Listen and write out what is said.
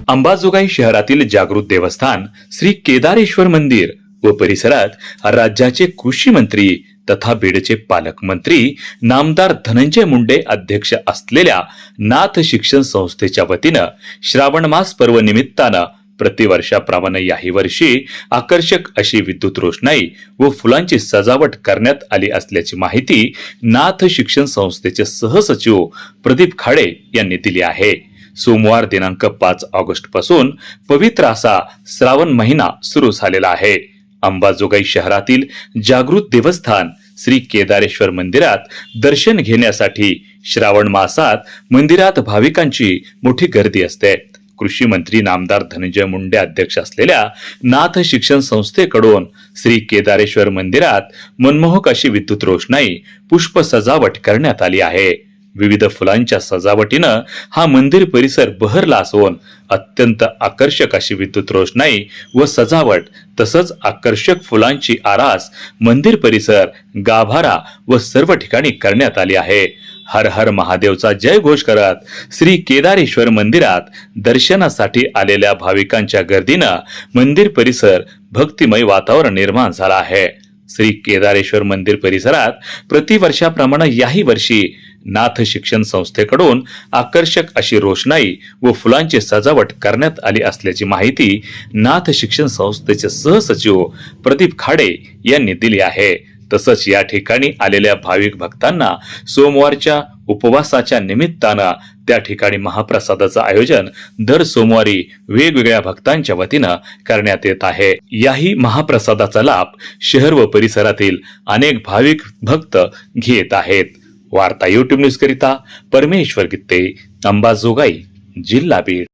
अंबाजोगाई शहरातील जागृत देवस्थान श्री केदारेश्वर मंदिर व परिसरात राज्याचे कृषी मंत्री तथा बीडचे पालकमंत्री नामदार धनंजय मुंडे अध्यक्ष असलेल्या नाथ शिक्षण संस्थेच्या वतीनं श्रावण मास पर्व निमित्तानं प्रतिवर्षाप्रमाणे याही वर्षी आकर्षक अशी विद्युत रोषणाई व फुलांची सजावट करण्यात आली असल्याची माहिती नाथ शिक्षण संस्थेचे सहसचिव प्रदीप खाडे यांनी दिली आहे। सोमवार दिनांक 5 ऑगस्ट पासून पवित्र असा श्रावण महिना सुरू झालेला आहे। अंबाजोगाई शहरातील जागृत देवस्थान श्री केदारेश्वर मंदिरात दर्शन घेण्यासाठी श्रावण मासात मंदिरात भाविकांची मोठी गर्दी असते। कृषी मंत्री नामदार धनंजय मुंडे अध्यक्ष असलेल्या नाथ शिक्षण संस्थेकडून श्री केदारेश्वर मंदिरात मनमोहक अशी विद्युत रोषणाई पुष्प सजावट करण्यात आली आहे। विविध फुलांच्या सजावटीनं हा मंदिर परिसर बहरला असून अत्यंत आकर्षक अशी विद्युत रोषणाई व सजावट तसंच आकर्षक फुलांची आरास मंदिर परिसर गाभारा व सर्व ठिकाणी करण्यात आली आहे। हर हर महादेवचा जय घोष करत श्री केदारेश्वर मंदिरात दर्शनासाठी आलेल्या भाविकांच्या गर्दीनं मंदिर परिसर भक्तिमय वातावरण निर्माण झाला आहे। श्री केदारेश्वर मंदिर परिसरात प्रतिवर्षाप्रमाणे याही वर्षी नाथ शिक्षण संस्थेकडून आकर्षक अशी रोषणाई व फुलांची सजावट करण्यात आली असल्याची माहिती नाथ शिक्षण संस्थेचे सहसचिव प्रदीप खाडे यांनी दिली आहे। तसंच या ठिकाणी आलेल्या भाविक भक्तांना सोमवारच्या उपवासाच्या निमित्तानं त्या ठिकाणी महाप्रसादाचं आयोजन दर सोमवारी वेगवेगळ्या भक्तांच्या वतीनं करण्यात येत आहे। याही महाप्रसादाचा लाभ शहर व परिसरातील अनेक भाविक भक्त घेत आहेत। वार्ता YouTube न्यूज करिता परमेश्वर गित्ते, अंबाजोगाई, जिल्हा बीड।